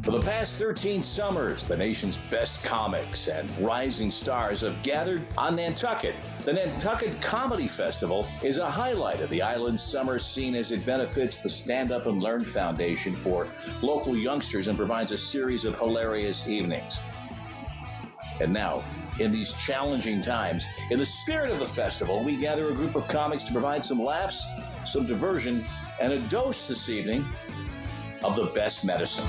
For the past 13 summers, the nation's best comics and rising stars have gathered on Nantucket. The Nantucket Comedy Festival is a highlight of the island's summer scene as it benefits the Standup and Learn Foundation for local youngsters and provides a series of hilarious evenings. And now, in these challenging times, in the spirit of the festival, we gather a group of comics to provide some laughs, some diversion, and a dose this evening of the best medicine.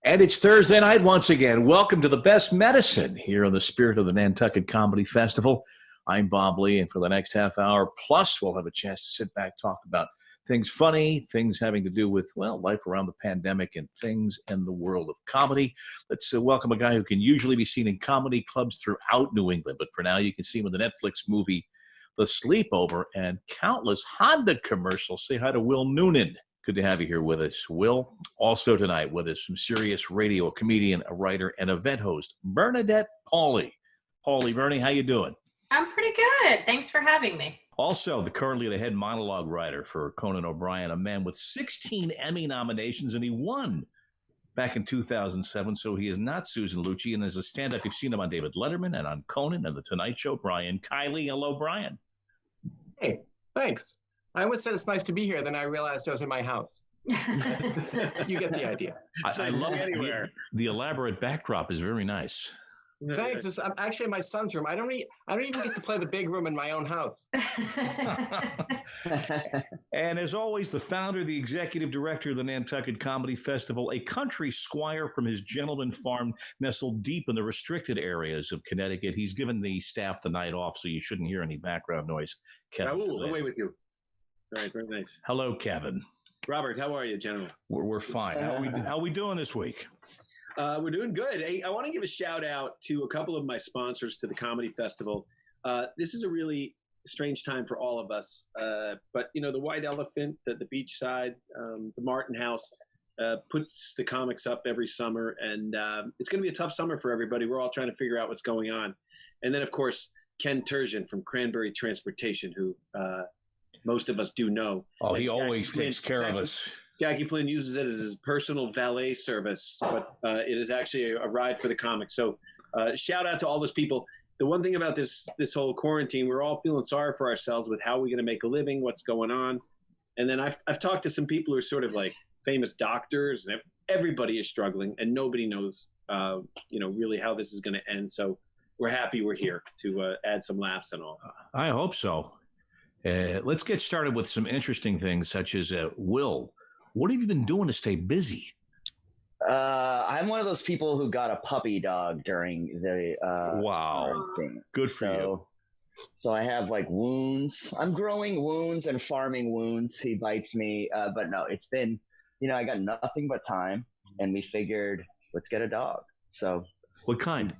And it's Thursday night once again. Welcome to the best medicine here in the spirit of the Nantucket Comedy Festival. I'm Bob Lee, and for the next half hour plus, we'll have a chance to sit back, talk about things funny, things having to do with, well, life around the pandemic and things in the world of comedy. Let's welcome a guy who can usually be seen in comedy clubs throughout New England, but for now you can see him in the Netflix movie The Sleepover and countless Honda commercials. Say hi to Will Noonan. Good to have you here with us, Will. Also tonight with us from Sirius Radio, a comedian, a writer, and event host, Bernadette Pauly. Bernie, how you doing? I'm pretty good. Thanks for having me. Also, currently the head monologue writer for Conan O'Brien, a man with 16 Emmy nominations, and he won back in 2007, so he is not Susan Lucci, and as a stand-up, you've seen him on David Letterman and on Conan and The Tonight Show. Brian Kiley. Hello, Brian. Hey, thanks. I always said it's nice to be here, then I realized I was in my house. You get the idea. I love anywhere. The elaborate backdrop is very nice. Thanks. It's actually my son's room. I don't even get to play the big room in my own house. And as always, the founder, the executive director of the Nantucket Comedy Festival, a country squire from his gentleman farm nestled deep in the restricted areas of Connecticut. He's given the staff the night off, so you shouldn't hear any background noise. Kevin, Raul, away with you. All right, very nice. Hello, Kevin. Robert, how are you, gentlemen? We're fine. How are we doing this week? We're doing good. Hey, I want to give a shout out to a couple of my sponsors to the Comedy Festival. This is a really strange time for all of us. But, you know, the White Elephant, the Beachside, the Martin House puts the comics up every summer. And it's going to be a tough summer for everybody. We're all trying to figure out what's going on. And then, of course, Ken Turgeon from Cranberry Transportation, who most of us do know. Oh, he always takes care of us. Jackie Flynn uses it as his personal valet service, but it is actually a ride for the comics. So shout out to all those people. The one thing about this whole quarantine, we're all feeling sorry for ourselves with how we're going to make a living, what's going on. And then I've talked to some people who are sort of like famous doctors, and everybody is struggling, and nobody knows, really how this is going to end. So we're happy we're here to add some laughs and all. I hope so. Let's get started with some interesting things, such as Will. What have you been doing to stay busy? I'm one of those people who got a puppy dog during the wow. Thing. Good for you. So I have like wounds. I'm growing wounds and farming wounds. He bites me, but no, it's been, I got nothing but time, and we figured let's get a dog. So what kind?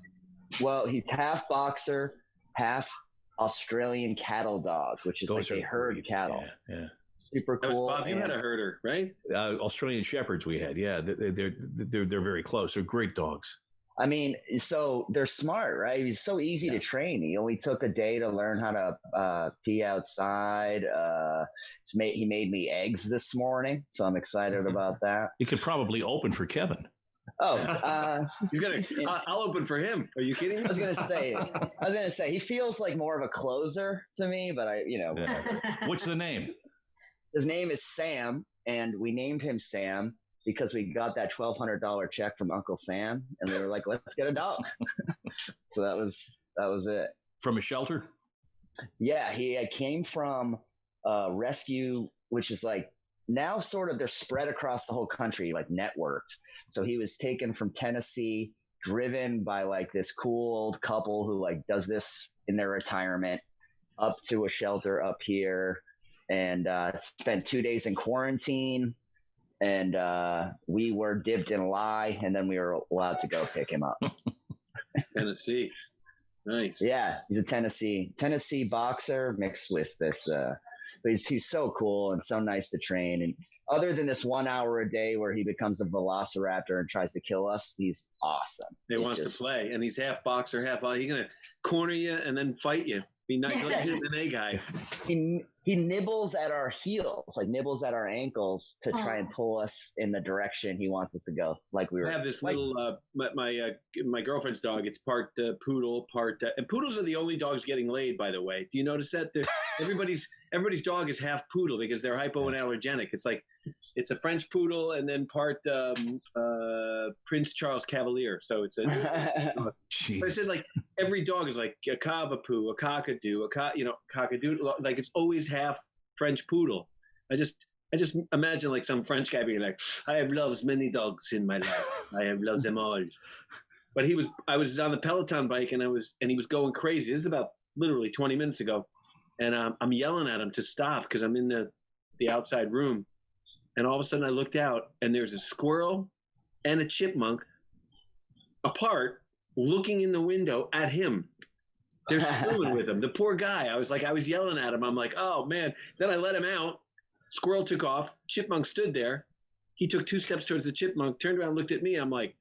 Well, he's half boxer, half Australian cattle dog, which is those like a herd cattle. Yeah. Super cool. Bob, you had a herder, right? Australian Shepherds we had. Yeah, they're very close. They're great dogs. I mean, so they're smart, right? He's so easy to train. He only took a day to learn how to pee outside. He made me eggs this morning, so I'm excited about that. You could probably open for Kevin. Oh, I'll open for him. Are you kidding me? I was gonna say he feels like more of a closer to me, but What's the name? His name is Sam, and we named him Sam because we got that $1,200 check from Uncle Sam, and they were like, "Let's get a dog." So that was it. From a shelter? Yeah, he came from rescue, which is like now sort of they're spread across the whole country, like networked. So he was taken from Tennessee, driven by like this cool old couple who like does this in their retirement, up to a shelter up here. And spent 2 days in quarantine, and we were dipped in a lie, and then we were allowed to go pick him up. Tennessee, nice. Yeah, he's a Tennessee boxer mixed with this. But he's so cool and so nice to train. And other than this 1 hour a day where he becomes a velociraptor and tries to kill us, he's awesome. He wants to play, and he's half boxer, half. He's gonna corner you and then fight you. Be nice. Like an MMA guy. He nibbles at our heels, like nibbles at our ankles to try and pull us in the direction he wants us to go. Like we were. I have this little my girlfriend's dog. It's part poodle, part and poodles are the only dogs getting laid. By the way, do you notice that? Everybody's dog is half poodle because they're hypoallergenic. It's like it's a French poodle and then part Prince Charles Cavalier. So it's a. But I said like every dog is like a cavapoo, a cockadoo, cockadoo. Like it's always half French poodle. I just imagine like some French guy being like, I have loves many dogs in my life. I have loves them all. But I was on the Peloton bike and he was going crazy. This is about literally 20 minutes ago. And I'm yelling at him to stop because I'm in the outside room. And all of a sudden I looked out and there's a squirrel and a chipmunk apart looking in the window at him. They're screwing with him. The poor guy. I was yelling at him. I'm like, oh man. Then I let him out. Squirrel took off. Chipmunk stood there. He took 2 steps towards the chipmunk, turned around, looked at me. I'm like,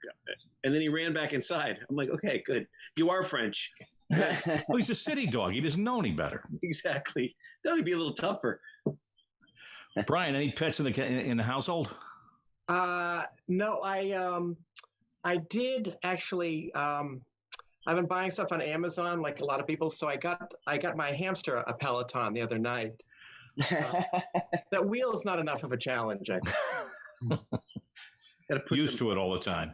and then he ran back inside. I'm like, okay, good. You are French. Well, he's a city dog. He doesn't know any better. Exactly. That would be a little tougher. Brian, any pets in the household? No, I did actually. I've been buying stuff on Amazon, like a lot of people. So I got my hamster a Peloton the other night. That wheel is not enough of a challenge. I think. Used to it all the time.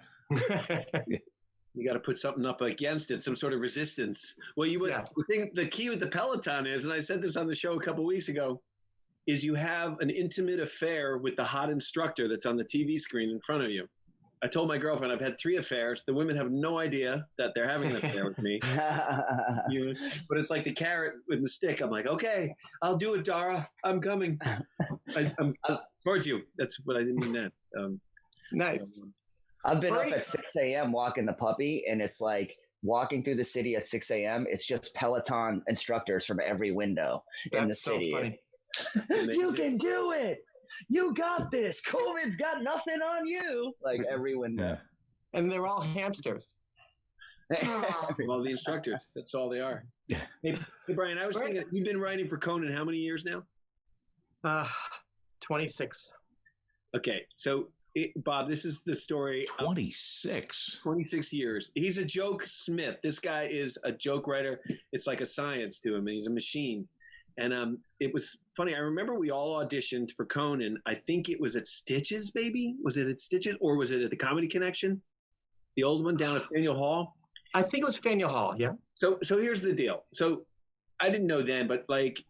You got to put something up against it, some sort of resistance. Well, the key with the Peloton is, and I said this on the show a couple of weeks ago, is you have an intimate affair with the hot instructor that's on the TV screen in front of you. I told my girlfriend I've had 3 affairs. The women have no idea that they're having an affair with me. But it's like the carrot with the stick. I'm like, okay, I'll do it, Dara. I'm coming. I'm towards you. That's what I didn't mean that. Nice. I've been up at 6 a.m. walking the puppy, and it's like walking through the city at 6 a.m. It's just Peloton instructors from every window in the city. So funny. You can do it. You got this. COVID's got nothing on you. Like every window. Yeah. And they're all hamsters. Well, the instructors. That's all they are. Yeah. Hey Brian, I was thinking, you've been writing for Conan how many years now? 26. Okay. So, Bob, this is the story. 26. 26 years. He's a joke smith. This guy is a joke writer. It's like a science to him, and he's a machine. And it was funny. I remember we all auditioned for Conan. I think it was at Stitches, maybe? Was it at Stitches or was it at the Comedy Connection? The old one down at Faneuil Hall? I think it was Faneuil Hall, yeah. So here's the deal. So I didn't know then, but like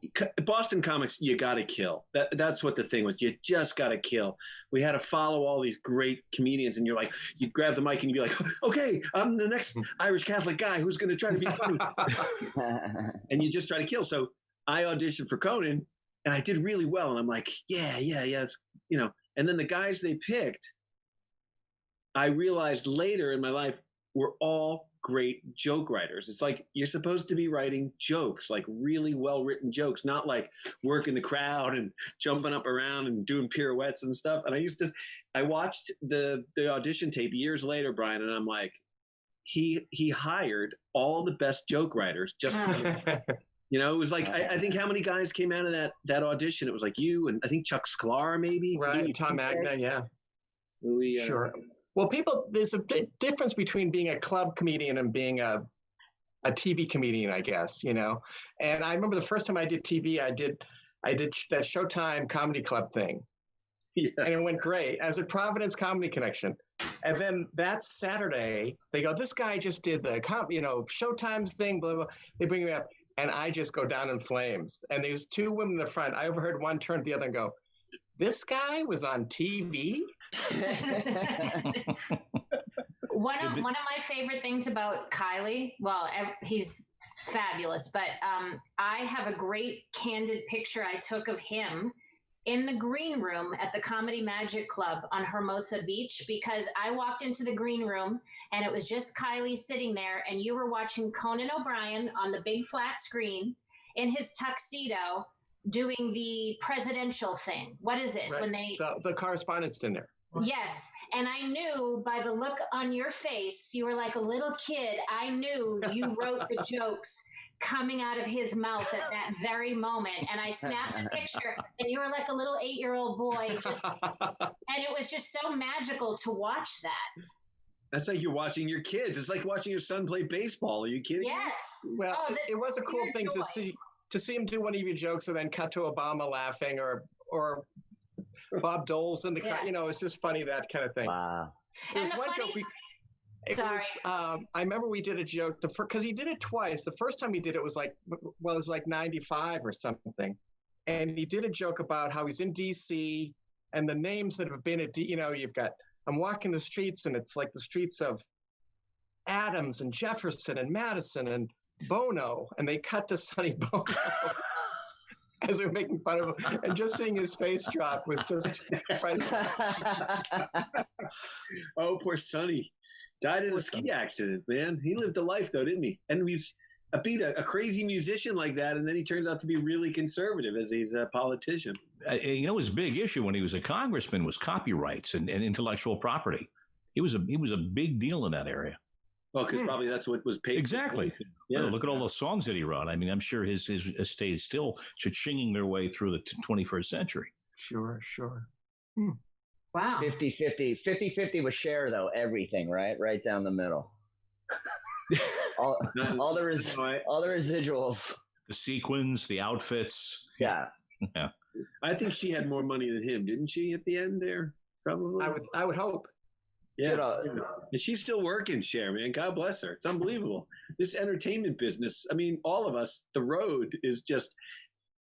Boston comics, you got to kill. That's what the thing was. You just got to kill. We had to follow all these great comedians, and you'd grab the mic and you'd be like, okay, I'm the next Irish Catholic guy who's going to try to be funny. And you just try to kill. So I auditioned for Conan, and I did really well. And I'm like, yeah. It's, and then the guys they picked, I realized later in my life, were all great joke writers. It's like you're supposed to be writing jokes, like really well-written jokes, not like working the crowd and jumping up around and doing pirouettes and stuff. And I watched the audition tape years later, Brian, and I'm like, he hired all the best joke writers just for it was like, I think how many guys came out of that audition? It was like you and I think Chuck Sklar, maybe. Right, Tom Magna, yeah. Louis, sure. Well, there's a difference between being a club comedian and being a TV comedian, I guess, And I remember the first time I did TV, I did that Showtime Comedy Club thing. Yeah. And it went great. I was at Providence Comedy Connection. And then that Saturday, they go, this guy just did the Showtime's thing, blah, blah. They bring me up, and I just go down in flames. And there's 2 women in the front. I overheard one turn to the other and go, this guy was on TV? One of my favorite things about Kylie, well, he's fabulous, but I have a great candid picture I took of him in the green room at the Comedy Magic Club on Hermosa Beach, because I walked into the green room and it was just Kylie sitting there, and you were watching Conan O'Brien on the big flat screen in his tuxedo doing the presidential thing. What is it? Right. When they the correspondence dinner. Yes. And I knew by the look on your face, you were like a little kid. I knew you wrote the jokes coming out of his mouth at that very moment. And I snapped a picture, and you were like a little 8-year-old boy, and it was just so magical to watch that. That's like you're watching your kids. It's like watching your son play baseball. Are you kidding me? Yes. Well, it was a cool thing to see him do one of your jokes and then cut to Obama laughing or Bob Dole's in the crowd. You know, it's just funny, that kind of thing. Wow. There's one joke I remember we did a joke because he did it twice. The first time he did it was like 95 or something, and he did a joke about how he's in D.C. and the names that have been at you've got, I'm walking the streets and it's like the streets of Adams and Jefferson and Madison and Bono, and they cut to Sonny Bono as they're making fun of him, and just seeing his face drop was just Oh, poor Sonny. Died in a ski accident, man. He lived a life, though, didn't he? And we've beat a crazy musician like that, and then he turns out to be really conservative as he's a politician. His big issue when he was a congressman was copyrights and intellectual property. He was a big deal in that area. Well, because probably that's what was paid. Exactly. Yeah. Look at all those songs that he wrote. I mean, I'm sure his estate is still chinging their way through the 21st century. Sure. Wow. 50-50. 50-50 with Cher, though. Everything, right? Right down the middle. all the residuals. The sequins, the outfits. Yeah. I think she had more money than him, didn't she, at the end there? Probably. I would hope. Yeah. And she's still working, Cher, man. God bless her. It's unbelievable. This entertainment business, I mean, all of us, the road is just...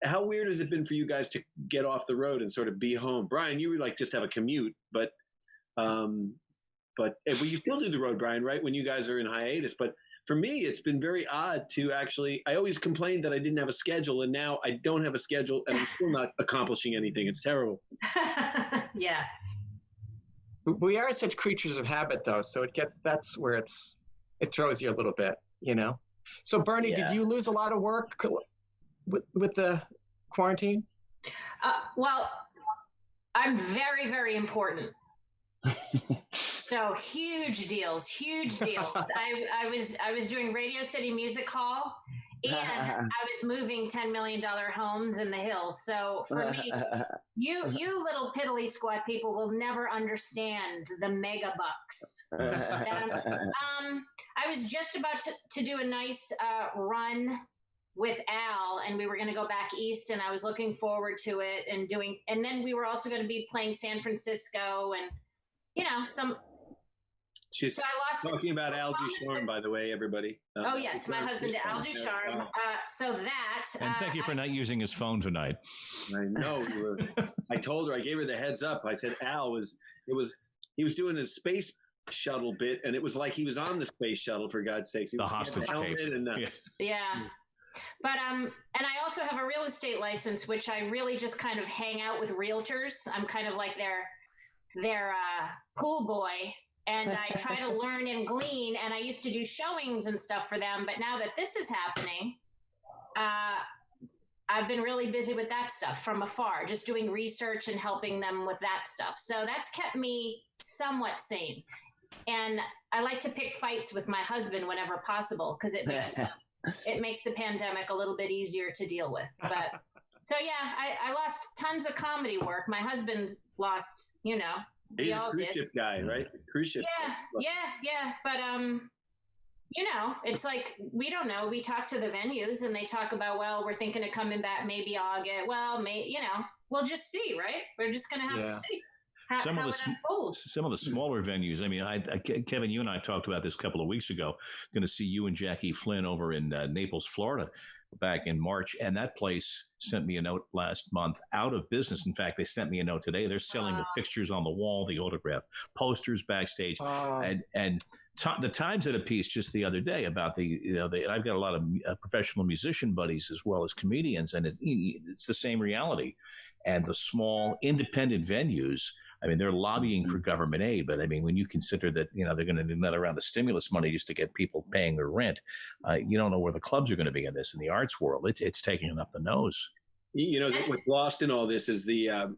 How weird has it been for you guys to get off the road and sort of be home? Brian, you would like just have a commute, but you still do the road, Brian, right? When you guys are in hiatus. But for me, it's been very odd to actually, I always complained that I didn't have a schedule, and now I don't have a schedule and I'm still not accomplishing anything. It's terrible. Yeah. We are such creatures of habit, though. So that's where it throws you a little bit, you know? So Bernie, did you lose a lot of work with the quarantine? Well, I'm very, very important. So huge deals. I was doing Radio City Music Hall, and I was moving $10 million homes in the hills. So for me, you little piddly squat people will never understand the mega bucks. I was just about to do a nice run with Al, and we were going to go back east, and I was looking forward to it and then we were also going to be playing San Francisco and, She's talking about Al Ducharme, by the way, everybody. Oh, yes, my husband, Al Ducharme. And thank you for not using his phone tonight. I know. I told her, I gave her the heads up. I said Al he was doing his space shuttle bit, and it was like he was on the space shuttle, for God's sakes. He the was hostage tape. Yeah. But and I also have a real estate license, which I really just kind of hang out with realtors. I'm kind of like their pool boy, and I try to learn and glean. And I used to do showings and stuff for them, but now that this is happening, I've been really busy with that stuff from afar, just doing research and helping them with that stuff. So that's kept me somewhat sane. And I like to pick fights with my husband whenever possible, because it makes the pandemic a little bit easier to deal with. But so, I lost tons of comedy work. My husband lost, He's a cruise ship guy, right? Cruise ship. Yeah. But, it's like, we don't know. We talk to the venues and they talk about, well, we're thinking of coming back maybe August. Well, we'll just see, right? We're just going to have to see. Some of the smaller venues. I mean, Kevin, you and I talked about this a couple of weeks ago. Going to see you and Jackie Flynn over in Naples, Florida, back in March, and that place sent me a note last month, out of business. In fact, they sent me a note today. They're selling the fixtures on the wall, the autograph posters backstage, and the Times had a piece just the other day about I've got a lot of professional musician buddies as well as comedians, and it's the same reality. And the small independent venues, I mean, they're lobbying for government aid, but I mean, when you consider that, they're going to do another round of stimulus money just to get people paying their rent, you don't know where the clubs are going to be in this. In the arts world, it's taking up the nose. What's lost in all this is the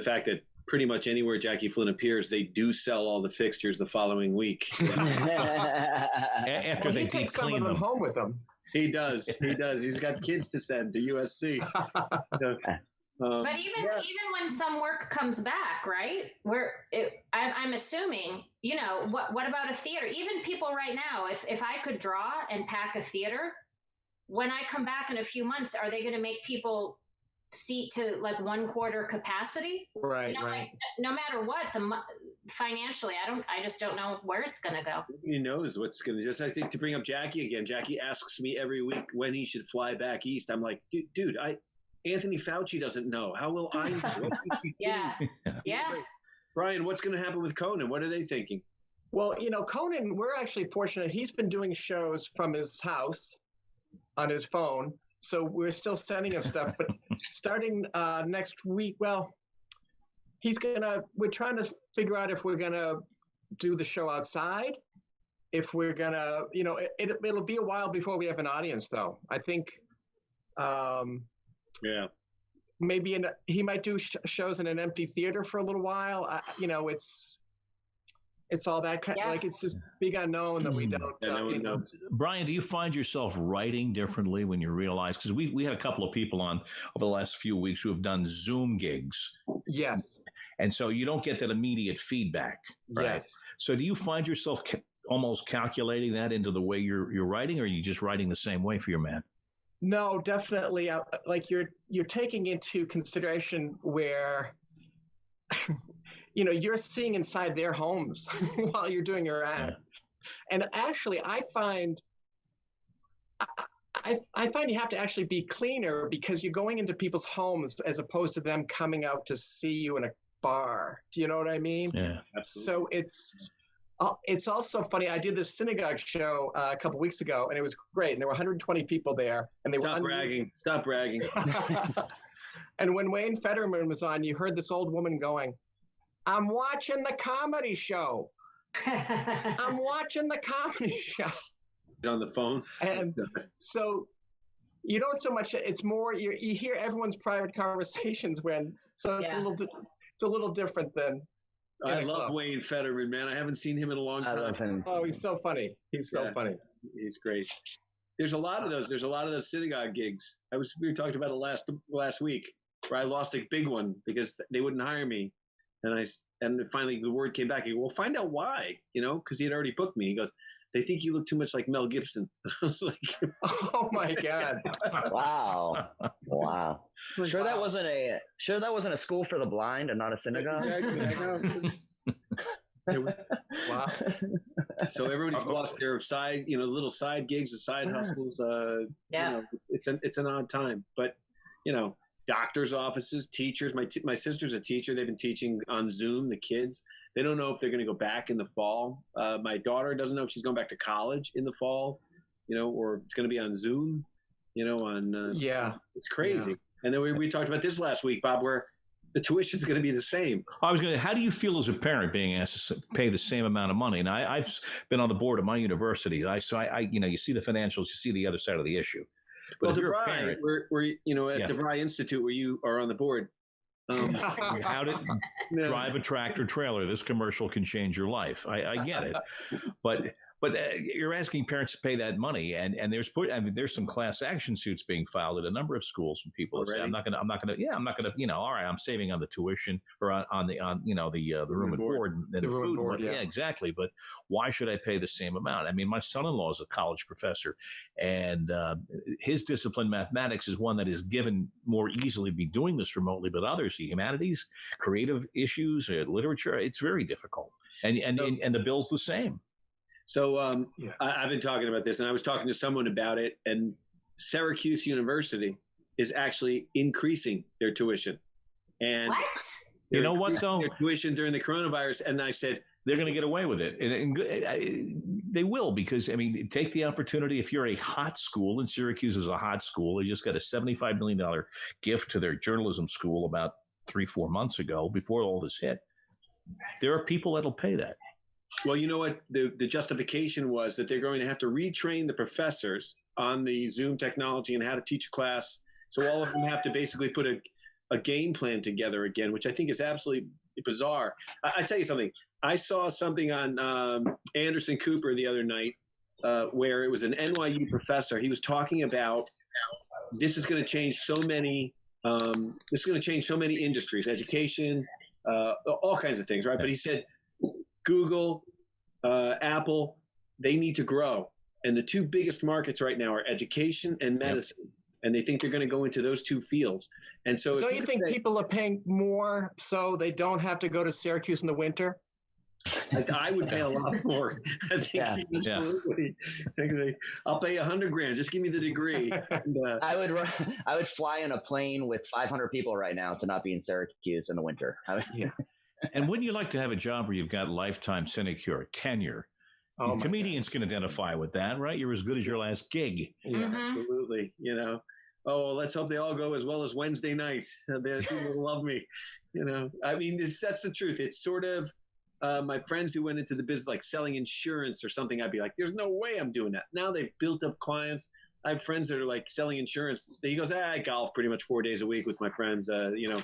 fact that pretty much anywhere Jackie Flynn appears, they do sell all the fixtures the following week. After they deep clean them home with them. He does. He does. He's got kids to send to USC. So, but even when some work comes back, right? I'm assuming, what about a theater? Even people right now, if I could draw and pack a theater, when I come back in a few months, are they going to make people seat to like 1/4 capacity? Right, right. Like, no matter what, financially, I just don't know where it's going to go. He knows what's going to just. I think to bring up Jackie again. Jackie asks me every week when he should fly back east. I'm like, dude, Anthony Fauci doesn't know. How will I know? Yeah. Brian, what's going to happen with Conan? What are they thinking? Well, Conan, we're actually fortunate. He's been doing shows from his house on his phone. So we're still sending him stuff. But starting next week, well, we're trying to figure out if we're going to do the show outside. If we're going to, it'll be a while before we have an audience, though. I think. Yeah. Maybe he might do shows in an empty theater for a little while. It's all that kind like it's this big unknown that we don't. No one knows. Brian, do you find yourself writing differently when you realize, because we had a couple of people on over the last few weeks who have done Zoom gigs. Yes. And so you don't get that immediate feedback, right? Yes. So do you find yourself almost calculating that into the way you're writing, or are you just writing the same way for your man? No, definitely. Like you're taking into consideration where, you're seeing inside their homes while you're doing your act. Yeah. And actually, I find you have to actually be cleaner because you're going into people's homes as opposed to them coming out to see you in a bar. Do you know what I mean? Yeah, absolutely. So it's also funny. I did this synagogue show a couple weeks ago, and it was great. And there were 120 people there, and they Stop bragging. Stop bragging. And when Wayne Fetterman was on, you heard this old woman going, "I'm watching the comedy show. I'm watching the comedy show." On the phone. And so you don't so much. It's more you hear everyone's private conversations it's a little different than. I love Wayne Fetterman, man. I haven't seen him in a long time. I love him. Oh, he's so funny. He's so funny. He's great. There's a lot of those. There's a lot of those synagogue gigs. We talked about it last week, where I lost a big one because they wouldn't hire me, and finally the word came back. He goes, "Well, find out why," because he had already booked me. He goes, "They think you look too much like Mel Gibson." I was like, "Oh my God!" Wow. Sure that wasn't a school for the blind and not a synagogue. Wow. So everybody's lost their side, little side gigs, and side hustles. It's an odd time, but doctors' offices, teachers. My sister's a teacher. They've been teaching on Zoom. The kids, they don't know if they're going to go back in the fall. My daughter doesn't know if she's going back to college in the fall, or it's going to be on Zoom. It's crazy. Yeah. And then we talked about this last week, Bob, where the tuition is going to be the same. How do you feel as a parent being asked to pay the same amount of money? And I've been on the board of my university. You see the financials, you see the other side of the issue. But DeVry, we're at DeVry Institute, where you are on the board. How to drive a tractor trailer. This commercial can change your life. I get it, but you're asking parents to pay that money, and there's some class action suits being filed at a number of schools from people that say, I'm not gonna. All right, I'm saving on the tuition or on the room and board and the food. Board, yeah, exactly. But why should I pay the same amount? I mean, my son-in-law is a college professor, and his discipline, mathematics, is one that is given more easily to be doing this remotely. But others, the humanities, creative issues, literature, it's very difficult, and the bill's the same. So I've been talking about this, and I was talking to someone about it, and Syracuse University is actually increasing their tuition. And what? You know what, though? Their tuition during the coronavirus, and I said, they're going to get away with it. And they will, because, take the opportunity. If you're a hot school, and Syracuse is a hot school, they just got a $75 million gift to their journalism school about 3-4 months ago before all this hit. There are people that'll pay that. Well, you know what? The justification was that they're going to have to retrain the professors on the Zoom technology and how to teach a class. So all of them have to basically put a game plan together again, which I think is absolutely bizarre. I tell you something. I saw something on Anderson Cooper the other night, where it was an NYU professor. He was talking about this is going to change so many. This is going to change so many industries, education, all kinds of things, right? But he said Google, Apple, they need to grow, and the two biggest markets right now are education and medicine. And they think they're going to go into those two fields. And so, don't you think people are paying more so they don't have to go to Syracuse in the winter? I would pay a lot more. I think absolutely. I'll pay $100,000. Just give me the degree. And, I would fly in a plane with 500 people right now to not be in Syracuse in the winter. And wouldn't you like to have a job where you've got lifetime sinecure, tenure? Comedians can identify with that, right? You're as good as your last gig. Yeah, absolutely. You know, let's hope they all go as well as Wednesday night. People will love me. You know, I mean, that's the truth. It's sort of my friends who went into the business, like selling insurance or something. I'd be like, there's no way I'm doing that. Now they've built up clients. I have friends that are like selling insurance. He goes, I golf pretty much 4 days a week with my friends, you know,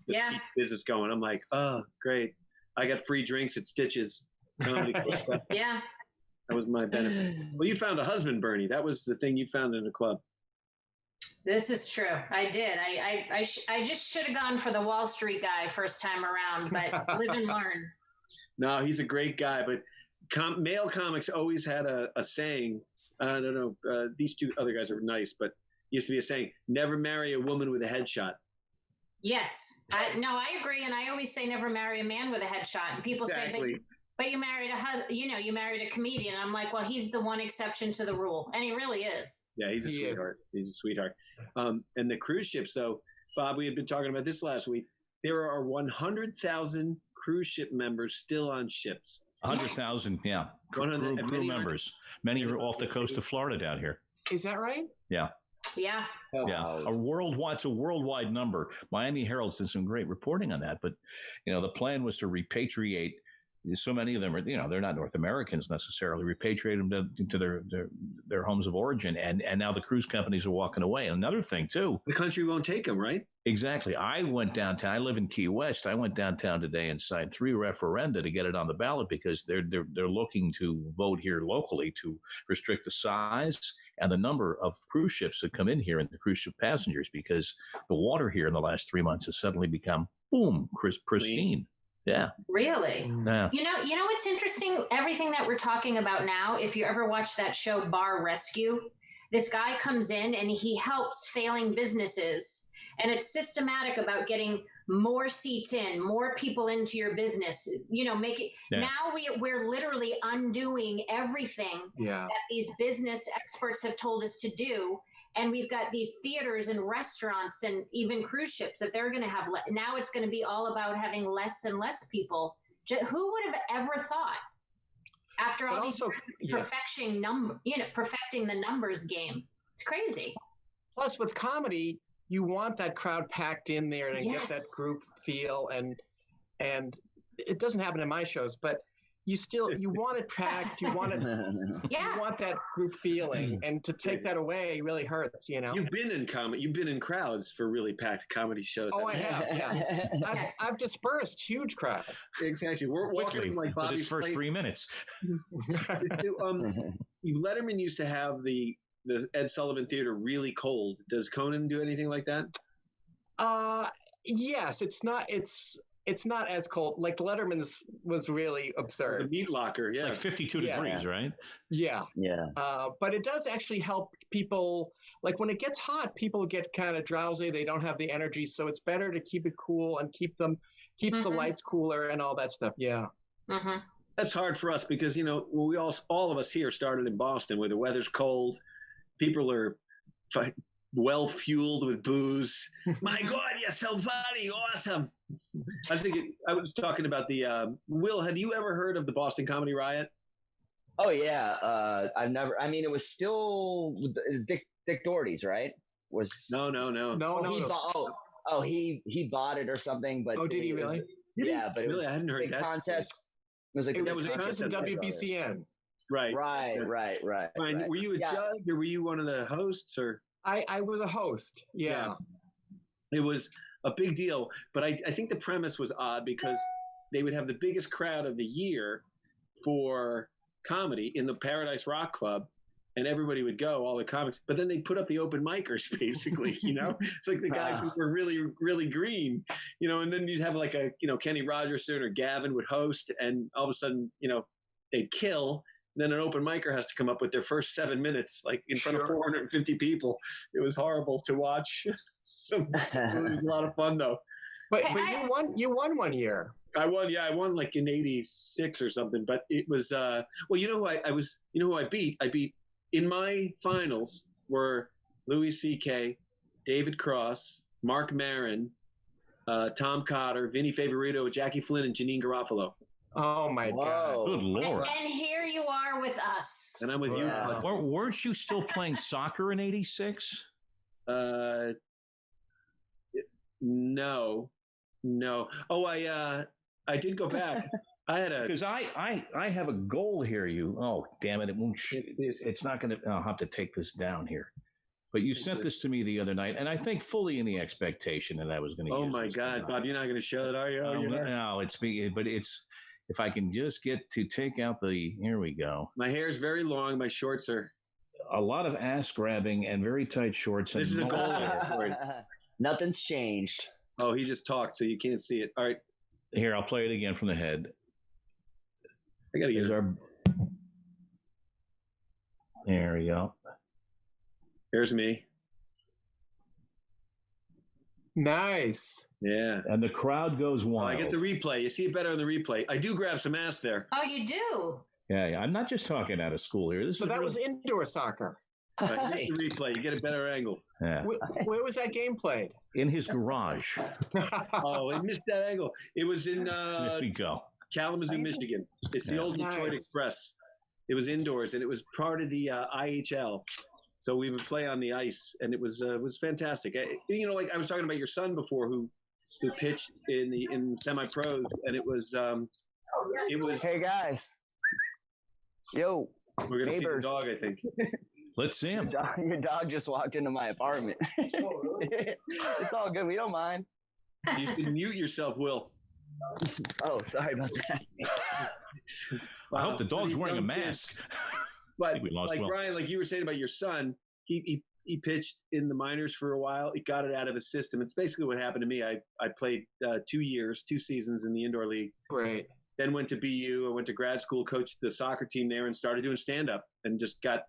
keep business going. I'm like, oh, great. I got free drinks at Stitches. Yeah. That was my benefit. Well, you found a husband, Bernie. That was the thing you found in a club. This is true. I did. I just should have gone for the Wall Street guy first time around, but live and learn. No, he's a great guy. But male comics always had a saying. I don't know. These two other guys are nice, but used to be a saying: never marry a woman with a headshot. Yes. I agree. And I always say never marry a man with a headshot. And people say, but you married you married a comedian. I'm like, well, he's the one exception to the rule. And he really is. Yeah, he's a sweetheart. He's a sweetheart. And the cruise ships, though, Bob, we had been talking about this last week. There are 100,000 cruise ship members still on ships. 100,000, yeah. Crew members. Many are off the coast of Florida down here. Is that right? Yeah. Yeah. Yeah. It's a worldwide number. Miami Herald did some great reporting on that. But, you know, the plan was to repatriate. So many of them are, you know, they're not North Americans necessarily, repatriate them to their homes of origin. And now the cruise companies are walking away. Another thing, too. The country won't take them, right? Exactly. I went downtown. I live in Key West. I went downtown today and signed 3 referenda to get it on the ballot because they're looking to vote here locally to restrict the size and the number of cruise ships that come in here and the cruise ship passengers because the water here in the last 3 months has suddenly become, boom, pristine. Yeah. Really? Yeah. You know what's interesting? Everything that we're talking about now, if you ever watch that show Bar Rescue, this guy comes in and he helps failing businesses. And it's systematic about getting more seats in, more people into your business, you know, make it. Yeah. Now we're literally undoing everything that these business experts have told us to do. And we've got these theaters and restaurants and even cruise ships that they're going to have. Now it's going to be all about having less and less people. Who would have ever thought after all these perfecting the numbers game? It's crazy. Plus with comedy, you want that crowd packed in there and get that group feel. And it doesn't happen in my shows, but you want it packed. You want it. You want that group feeling, and to take that away really hurts. You know. You've been in comedy. You've been in crowds for really packed comedy shows. Oh, I have. Yeah. I've dispersed huge crowds. Exactly. We're walking like Bobby's his first 3 minutes. Letterman used to have the Ed Sullivan Theater really cold. Does Conan do anything like that? Yes. It's not as cold. Like Letterman's was really absurd. The meat locker, yeah. Like 52 degrees, right? Yeah. Yeah. But it does actually help people. Like when it gets hot, people get kind of drowsy. They don't have the energy. So it's better to keep it cool and keeps the lights cooler and all that stuff. Yeah. Mm-hmm. That's hard for us because, you know, we all of us here started in Boston where the weather's cold. People are well fueled with booze. My God, you're so funny, awesome. I was talking about the Will. Have you ever heard of the Boston Comedy Riot? Oh yeah, I've never. I mean, it was still Dick Doherty's, right? No. He bought it or something. But did he really? But it was I hadn't heard that contest. It was like it was a contest in WBCN. Right. Were you a judge or were you one of the hosts or? I was a host. Yeah. It was a big deal, but I think the premise was odd because they would have the biggest crowd of the year for comedy in the Paradise Rock Club, and everybody would go, all the comics, but then they'd put up the open micers, basically, It's like the guys who were really, really green, and then you'd have like a, Kenny Rogerson or Gavin would host, and all of a sudden, they'd kill. Then an open micer has to come up with their first 7 minutes, like in front of 450 people. It was horrible to watch. It was a lot of fun though. But you won one year. I won, I won like in '86 or something. But it was who I beat? I beat in my finals were Louis C.K., David Cross, Mark Maron, Tom Cotter, Vinny Favorito, Jackie Flynn, and Janine Garofalo. Oh my God! Good Lord! And here you are with us. And I'm with you. Weren't you still playing soccer in '86? No. Oh, I did go back. I had because I have a goal here. Oh damn it! It won't. It's not going to. I'll have to take this down here. But you sent this to me the other night, and I think fully in the expectation that I was going to. Oh my God, Bob! You're not going to show that, are you? No, it's me. But it's if I can just get to take out the. Here we go. My hair is very long. My shorts are a lot of ass grabbing and very tight shorts. This is a goal. Nothing's changed. Oh, he just talked, so you can't see it. All right. Here, I'll play it again from the head. I got to get our. There we go. Here's me. Nice. Yeah. And the crowd goes wild. I get the replay. You see it better on the replay. I do grab some ass there. Oh, you do? Yeah. I'm not just talking out of school here. So that was indoor soccer. Right, the replay. You get a better angle. Yeah. Where was that game played? In his garage. Oh, I missed that angle. It was in there we go. Kalamazoo, Michigan. It's the old Detroit Express. It was indoors, and it was part of the IHL. So we would play on the ice, and it was fantastic. Like I was talking about your son before, who pitched in semi-pros, and it was. Hey guys, yo, we're gonna see the dog, I think. Let's see him. Your dog just walked into my apartment. It's all good. We don't mind. You can mute yourself, Will. Oh, sorry about that. I hope the dog's wearing a mask. But like Will. Brian, like you were saying about your son, he pitched in the minors for a while. He got it out of his system. It's basically what happened to me. I played 2 seasons in the indoor league. Great. Then went to BU. I went to grad school, coached the soccer team there, and started doing stand-up, and just got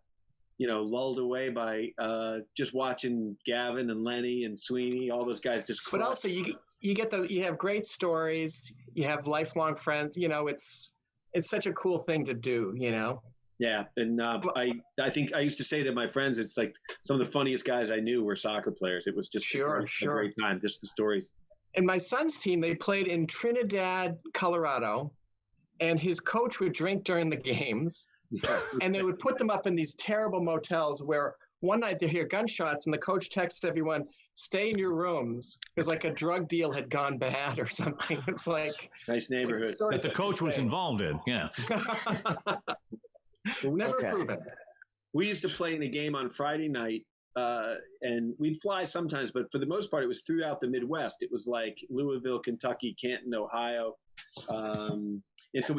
lulled away by just watching Gavin and Lenny and Sweeney, all those guys just. But also, you have great stories. You have lifelong friends. It's such a cool thing to do. Yeah, and I think I used to say to my friends, it's like some of the funniest guys I knew were soccer players. It was just a great time, just the stories. And my son's team, they played in Trinidad, Colorado, and his coach would drink during the games. And they would put them up in these terrible motels where one night they hear gunshots and the coach texts everyone, stay in your rooms, because like a drug deal had gone bad or something. It's like nice neighborhood that the coach was involved in. Yeah. Never proven. We used to play in a game on Friday night, and we'd fly sometimes, but for the most part, it was throughout the Midwest. It was like Louisville, Kentucky, Canton, Ohio. And so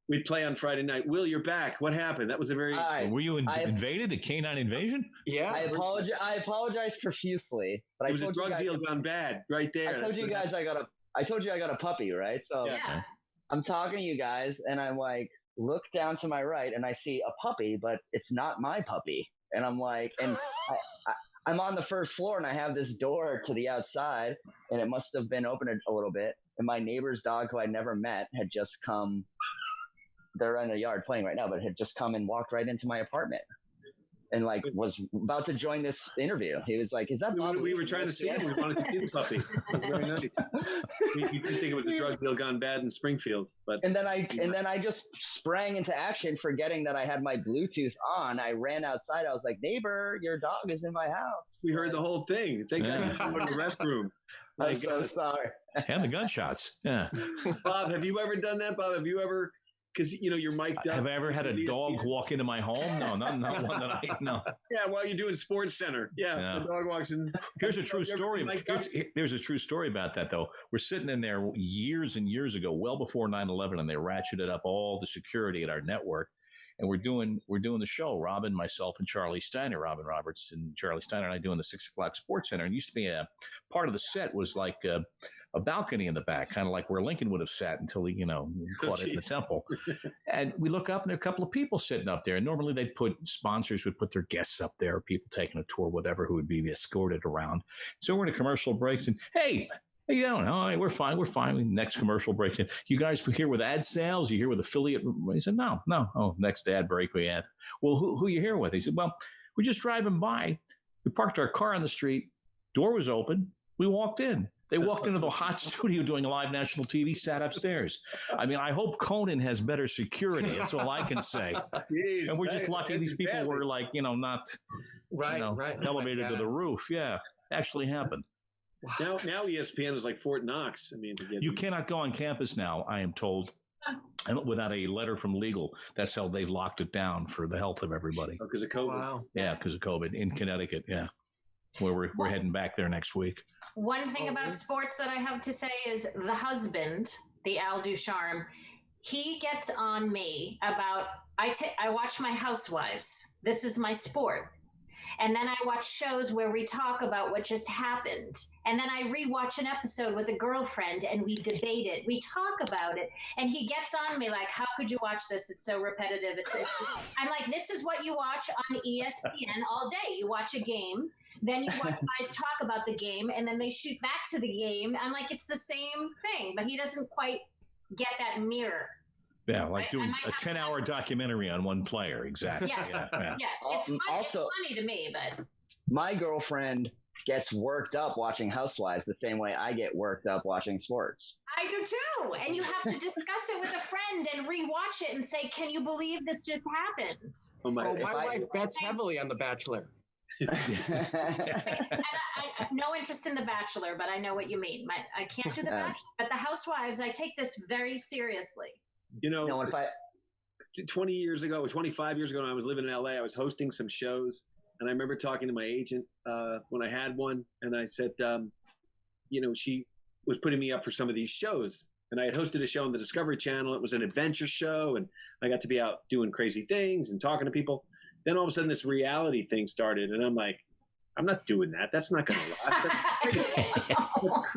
we'd play on Friday night. Will, you're back. What happened? That was a very. Were you invaded? A canine invasion? Yeah. I apologize profusely, but it was a drug deal gone bad right there. I told you guys I got a puppy, right? So yeah. I'm talking to you guys, and I'm like, look down to my right, and I see a puppy, but it's not my puppy. And I'm like, and I'm on the first floor, and I have this door to the outside, and it must have been open a little bit. And my neighbor's dog, who I'd never met, had just come. They're in the yard playing right now, but had just come and walked right into my apartment, and like was about to join this interview. He was like, "Is that Bob?" We were trying to see him. We wanted to see the puppy. It was very nice. We didn't think it was a drug deal gone bad in Springfield, but and then I just sprang into action, forgetting that I had my Bluetooth on. I ran outside. I was like, "Neighbor, your dog is in my house." We heard the whole thing. Thank God you went to the restroom. I'm so sorry. And the gunshots. Yeah. Bob, have you ever done that? Bob, have you ever? Because you're mic'd up. Have I ever had a dog walk into my home? No, not one that I know. Yeah, while you're doing Sports Center. Yeah, the dog walks in. Here's a true story. There's a true story about that, though. We're sitting in there years and years ago, well before 9/11, and they ratcheted up all the security at our network. and we're doing the show. Robin, myself, and Charlie Steiner. Robin Roberts and Charlie Steiner and I doing the 6 o'clock Sports Center. And it used to be a part of the set was like a balcony in the back, kind of like where Lincoln would have sat until he, caught it in the temple. And we look up, and there are a couple of people sitting up there. And normally sponsors would put their guests up there, people taking a tour, whatever, who would be escorted around. So we're in a commercial breaks, and hey, how you doing? Oh, we're fine. Next commercial break. You guys here with ad sales? You here with affiliate? He said, no. Oh, next ad break we had. Well, who you here with? He said, well, we're just driving by. We parked our car on the street. Door was open. We walked in. They walked into the hot studio doing live national TV, sat upstairs. I mean, I hope Conan has better security. That's all I can say. Jeez, And we're just lucky these people were like, not elevated to the roof. Yeah, actually happened. Now ESPN is like Fort Knox. I mean, you cannot go on campus now, I am told, without a letter from legal. That's how they've locked it down for the health of everybody. Because of COVID. Wow. Yeah, because of COVID in Connecticut. Yeah, where we're heading back there next week. One thing about sports that I have to say is the husband, the Al Ducharme, he gets on me about I watch my Housewives. This is my sport. And then I watch shows where we talk about what just happened. And then I rewatch an episode with a girlfriend and we debate it. We talk about it. And he gets on me like, how could you watch this? It's so repetitive. I'm like, this is what you watch on ESPN all day. You watch a game, then you watch guys talk about the game, and then they shoot back to the game. I'm like, it's the same thing. But he doesn't quite get that mirror. Yeah, like doing a 10-hour documentary on one player. Exactly. Yes, yeah. Yes. It's funny to me, but my girlfriend gets worked up watching Housewives the same way I get worked up watching sports. I do too. And you have to discuss it with a friend and rewatch it and say, can you believe this just happened? My wife bets heavily on The Bachelor. And no interest in The Bachelor, but I know what you mean. I can't do The Bachelor, but The Housewives, I take this very seriously. 20 years ago, 25 years ago, when I was living in LA, I was hosting some shows. And I remember talking to my agent when I had one. And I said, she was putting me up for some of these shows. And I had hosted a show on the Discovery Channel. It was an adventure show. And I got to be out doing crazy things and talking to people. Then all of a sudden this reality thing started. And I'm like, I'm not doing that. That's not going to last.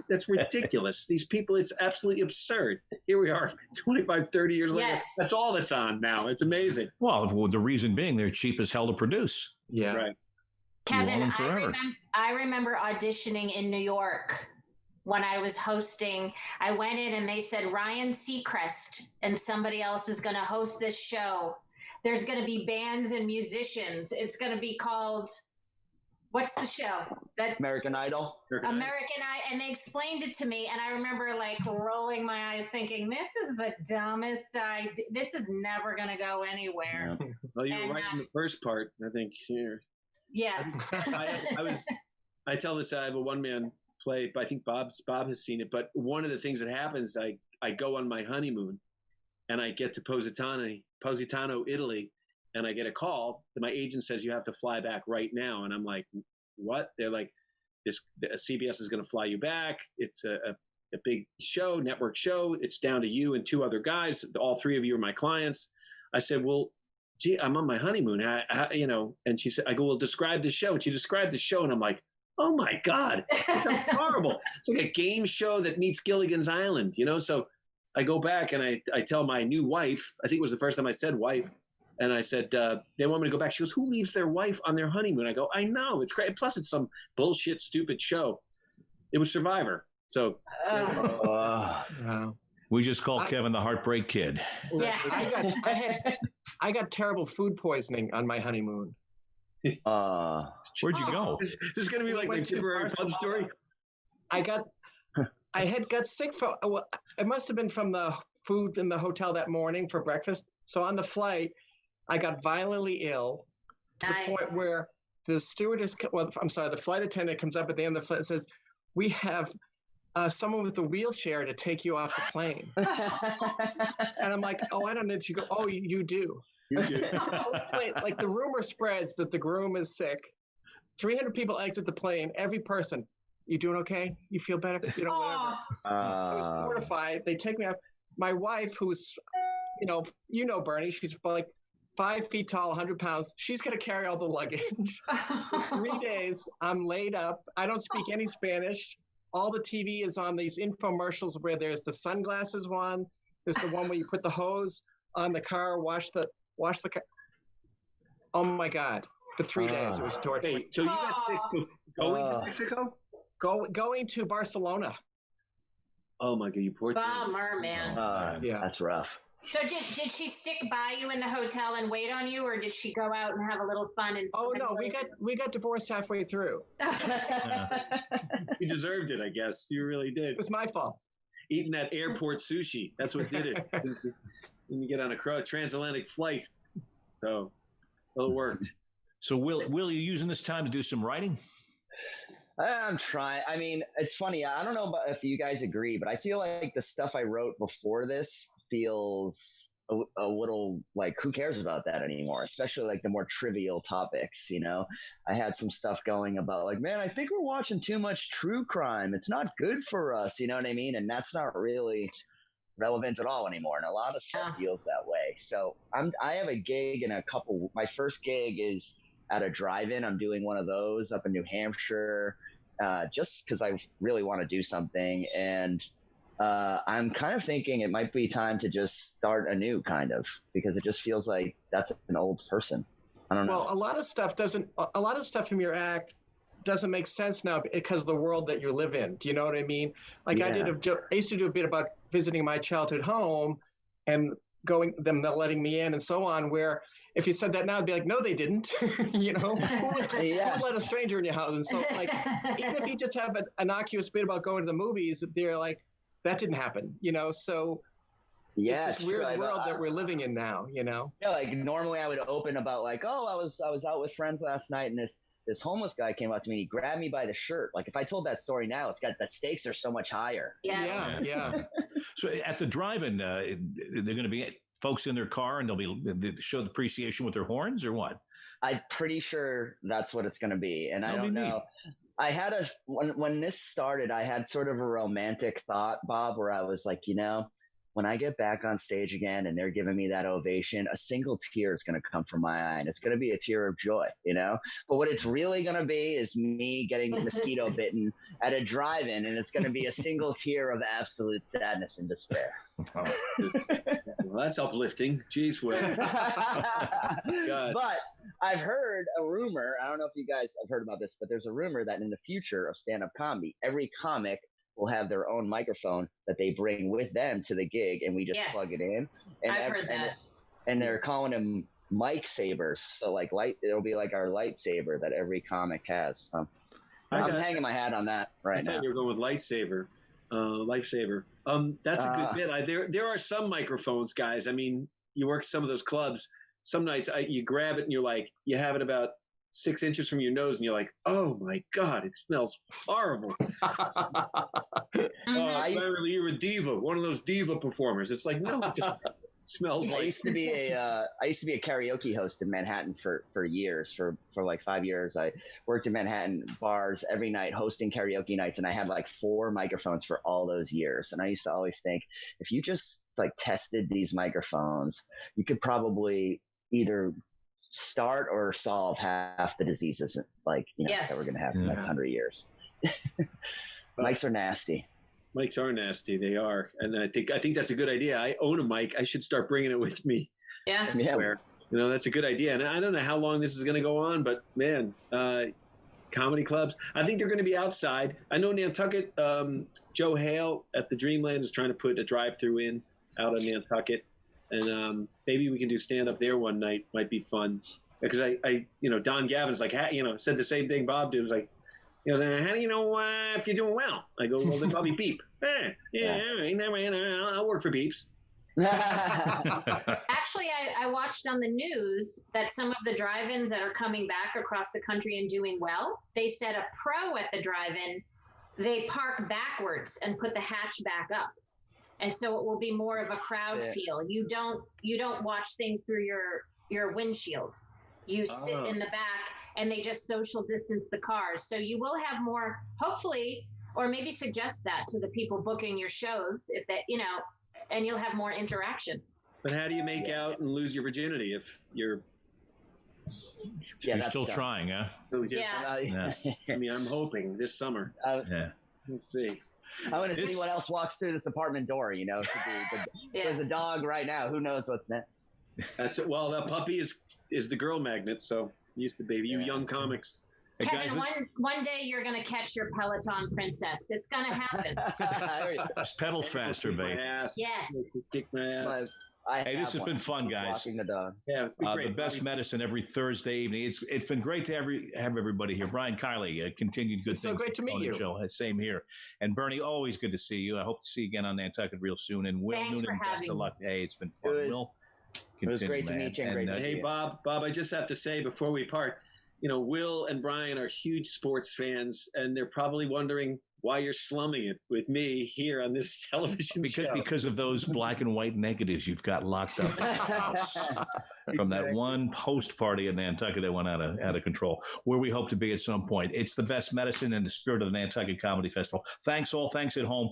That's ridiculous. These people, it's absolutely absurd. Here we are 25, 30 years later. Yes. That's all that's on now. It's amazing. Well, the reason being they're cheap as hell to produce. Yeah. Right. Kevin, I remember auditioning in New York when I was hosting. I went in and they said, Ryan Seacrest and somebody else is going to host this show. There's going to be bands and musicians. It's going to be called... What's the show? American Idol? American Idol. And they explained it to me. And I remember like rolling my eyes thinking, this is the dumbest idea. This is never going to go anywhere. Yeah. Well, you were right in the first part, I think. Here. Yeah. I tell this, I have a one-man play, but I think Bob has seen it. But one of the things that happens, I go on my honeymoon and I get to Positano, Italy. And I get a call that my agent says you have to fly back right now. And I'm like, what? They're like, CBS is going to fly you back. It's a big show, network show. It's down to you and 2 other guys. All 3 of you are my clients. I said, well, gee, I'm on my honeymoon. And she said, I go, well, describe the show. And she described the show. And I'm like, oh my God, that's horrible. It's like a game show that meets Gilligan's Island, So I go back and I tell my new wife, I think it was the first time I said wife. And I said, they want me to go back. She goes, who leaves their wife on their honeymoon? I go, I know. It's great. Plus, it's some bullshit, stupid show. It was Survivor. So. We just called Kevin the Heartbreak Kid. Yeah. I got terrible food poisoning on my honeymoon. Where'd you go? This is going to be like my temporary fun story. I had got sick from, it must have been from the food in the hotel that morning for breakfast. So on the flight, I got violently ill to the point where the flight attendant comes up at the end of the flight and says, we have someone with a wheelchair to take you off the plane. And I'm like, oh, I don't need to go. Oh, you do. You do. Like the rumor spreads that the groom is sick. 300 people exit the plane. Every person, you doing okay? You feel better? Whatever. I was mortified. They take me off. My wife, who's, Bernie, she's like 5 feet tall, 100 pounds. She's going to carry all the luggage. For 3 days, I'm laid up. I don't speak any Spanish. All the TV is on these infomercials where there's the sunglasses one. There's the one where you put the hose on the car, wash the car. Oh my God. For 3 days, it was torture. Hey, so you got sick going to Mexico? Going to Barcelona. Oh my God, you poor thing. Bummer, man. Yeah. That's rough. So did she stick by you in the hotel and wait on you, or did she go out and have a little fun? And Oh no, we got divorced halfway through. You deserved it, I guess. You really did. It was my fault. Eating that airport sushi. That's what did it. When you get on a transatlantic flight. So, well, it worked. So, Will, you using this time to do some writing? I'm trying. I mean, it's funny. I don't know about if you guys agree, but I feel like the stuff I wrote before this feels a little like, who cares about that anymore? Especially like the more trivial topics, you know? I had some stuff going about like, man, I think we're watching too much true crime. It's not good for us. You know what I mean? And that's not really relevant at all anymore. And a lot of stuff feels that way. So I have a gig in my first gig is at a drive-in. I'm doing one of those up in New Hampshire, just because I really want to do something. And I'm kind of thinking it might be time to just start anew, kind of, because it just feels like that's an old person. I don't know. Well, a lot of stuff from your act doesn't make sense now because of the world that you live in. Do you know what I mean? Like Yeah. I used to do a bit about visiting my childhood home and them letting me in and so on, where if you said that now, I'd be like, no, they didn't. You know, who would let a stranger in your house? And so, like, even if you just have an innocuous bit about going to the movies, they're like, that didn't happen, you know? So yeah, it's this weird world that we're living in now, you know? Yeah, like normally I would open about like, oh, I was out with friends last night and this homeless guy came up to me and he grabbed me by the shirt. Like if I told that story now, it's got the stakes are so much higher. Yeah. So at the drive-in, they're going to be folks in their car and they'll show the appreciation with their horns or what? I'm pretty sure that's what it's going to be. And I don't know. I had when this started, I had sort of a romantic thought, Bob, where I was like, you know, when I get back on stage again and they're giving me that ovation, a single tear is going to come from my eye and it's going to be a tear of joy, you know? But what it's really going to be is me getting mosquito bitten at a drive-in, and it's going to be a single tear of absolute sadness and despair. Oh, well, that's uplifting. Jeez, Will. But I've heard a rumor. I don't know if you guys have heard about this, but there's a rumor that in the future of stand-up comedy, every comic will have their own microphone that they bring with them to the gig, and we just plug it in. And I've heard that. And they're calling them mic sabers. So like it'll be like our lightsaber that every comic has. So I'm hanging my hat on that right now. You're going with lightsaber. Lifesaver. That's a good bit. There are some microphones, guys. I mean, you work some of those clubs. Some nights you grab it and you're like, you have it about 6 inches from your nose and you're like, oh my God, it smells horrible. Apparently you're a diva, one of those diva performers. It's like, no, it just smells like. I used to be a karaoke host in Manhattan for years, for like 5 years. I worked in Manhattan bars every night hosting karaoke nights, and I had like 4 microphones for all those years. And I used to always think, if you just like tested these microphones, you could probably either start or solve half the diseases that we're going to have in the next 100 years. Mics are nasty. Mics are nasty. They are. And I think that's a good idea. I own a mic. I should start bringing it with me. Yeah. Everywhere. You know, that's a good idea. And I don't know how long this is going to go on, but man, comedy clubs, I think they're going to be outside. I know Nantucket, Joe Hale at the Dreamland is trying to put a drive-through in out on Nantucket. And maybe we can do stand-up there one night. Might be fun. Because Don Gavin's like, said the same thing Bob did. It was like, how do you know if you're doing well? I go, well, then probably Beep. All right, I'll work for Beeps. Actually, I watched on the news that some of the drive-ins that are coming back across the country and doing well, they set a pro at the drive-in. They park backwards and put the hatch back up. And so it will be more of a crowd feel. You don't watch things through your windshield. You sit in the back and they just social distance the cars. So you will have more, hopefully, or maybe suggest that to the people booking your shows, if that, and you'll have more interaction. But how do you make out and lose your virginity if you're? You're still trying, huh? Yeah. I mean, I'm hoping this summer. Yeah. We'll see. I want to see what else walks through this apartment door. You know, there's a dog right now. Who knows what's next? That's it. Well, that puppy is the girl magnet. So used to baby. You young comics. Hey, Kevin, guys, one day you're going to catch your Peloton princess. It's going to happen. just pedal faster, babe. Yes. Kick my ass. Hey, this has been fun, guys. Walking the dog. Yeah, it's been great. The best medicine every Thursday evening. It's been great to have everybody here. Brian, Kylie, continued good things. So great to meet you. Show. Same here. And Bernie, always good to see you. I hope to see you again on Nantucket real soon. And Will Thanks Noonan, for best of having luck. Hey, it's been fun. Will, it was great to meet you. And great to see hey, you. Bob, I just have to say before we part, Will and Brian are huge sports fans, and they're probably wondering why you're slumming it with me here on this television show. Because of those black and white negatives you've got locked up in the house from that one post party in Nantucket that went out of control, where we hope to be at some point. It's the best medicine in the spirit of the Nantucket Comedy Festival. Thanks all. Thanks at home.